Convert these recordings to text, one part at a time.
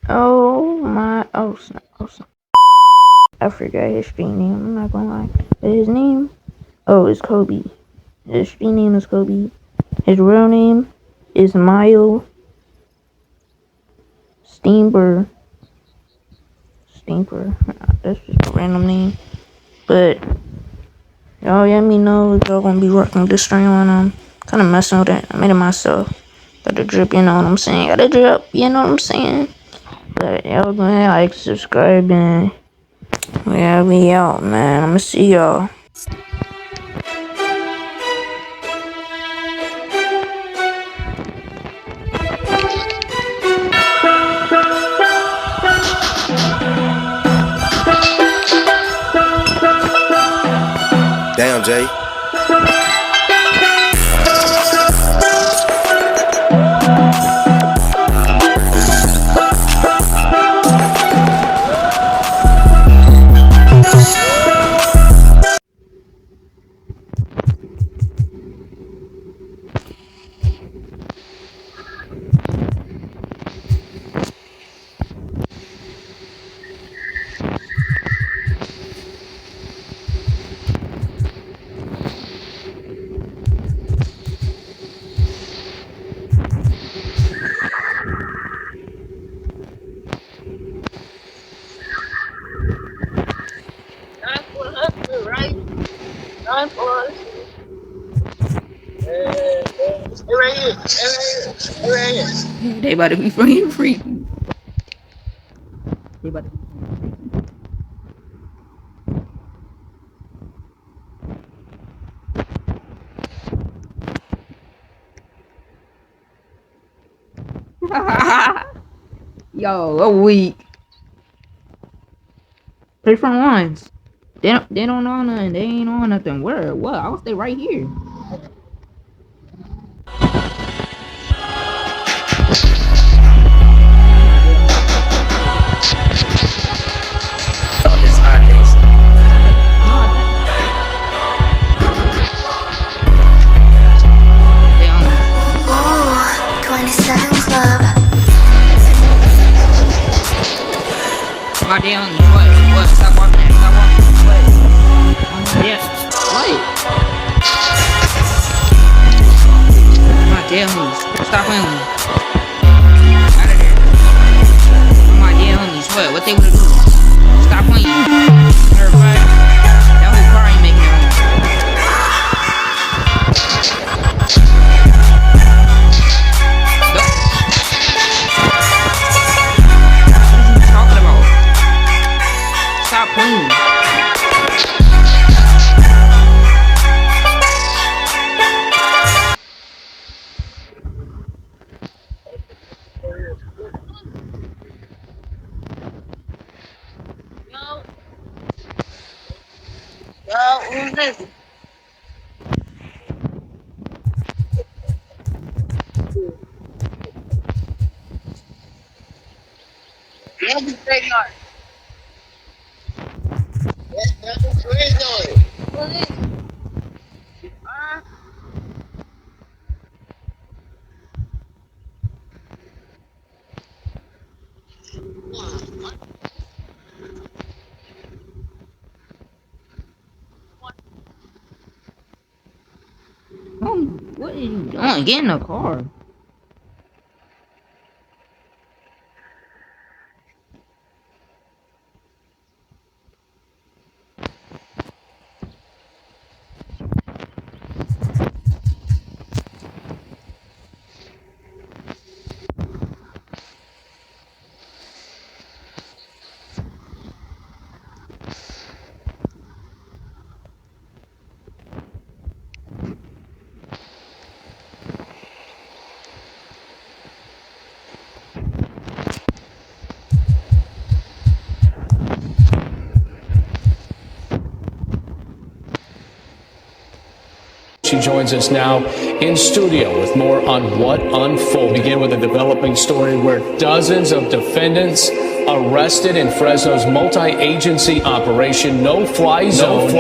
Oh my, oh snap, oh snap. I forgot his stream name, I'm not gonna lie. But his name, oh, it's Kobe. His stream name is Kobe. His real name is Mile Steamber. That's just a random name. But y'all let me know if y'all gonna be working this stream on kind of messing with it. I made it myself. Got the drip, you know what I'm saying? Got the drip, you know what I'm saying? But y'all gonna like, subscribe, and yeah, we out, man. I'ma see y'all. Damn, Jay. They about to be free. They about to be Yo, a week. Play front lines. They don't know nothing. They ain't on nothing. Where? What? I'll stay right here. My damn, what? Stop walking. What? Yeah, what? My damn homies, stop playing with me. Out of there. My damn homies, what they wanna do? Stop playing. Everybody, that whole car ain't making it home. Stop playing. Yo, who's this? Yeah, the big yard. That's what we're doing. What is it? What are you doing? Get in the car. She joins us now in studio with more on what unfolded. Begin with a developing story where dozens of defendants arrested in Fresno's multi-agency operation No-Fly Zone.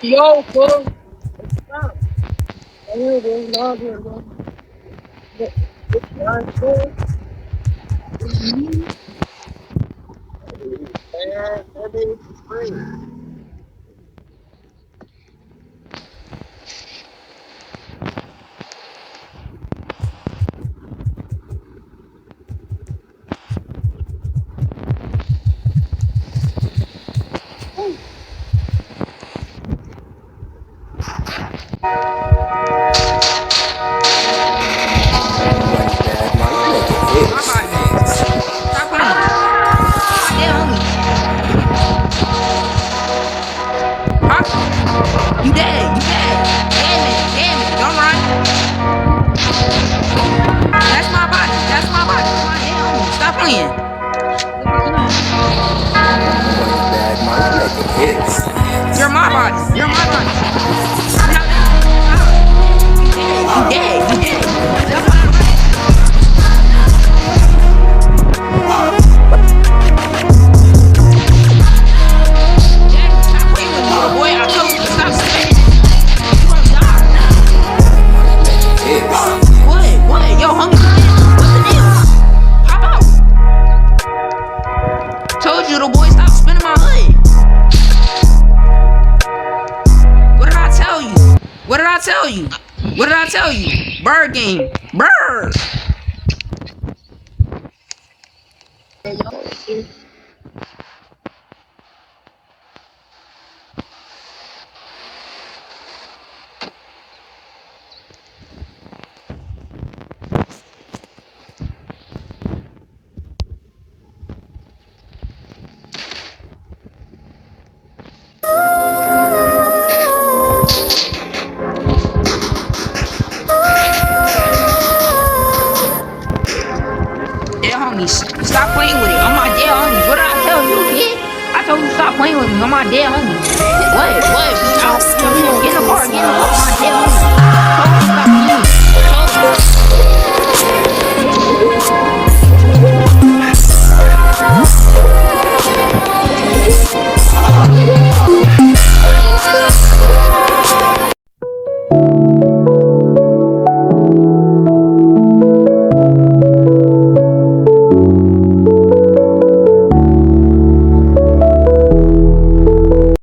Yo, bro. You're my body. You're my body. You dead. You dead. Stop playing with me, little boy. I told you to stop spitting. You gonna die. What? Yo, homie, what's the deal? Hop out. Told you, little boy, stop spinning my hood. What did I tell you? What did I tell you? What did I tell you? Bird game. Bird. Stop playing with it. I'm my dead homies. What did I tell you, kid? I told you stop playing with me. I'm my dead homies. What? Stop. Get in the car. Get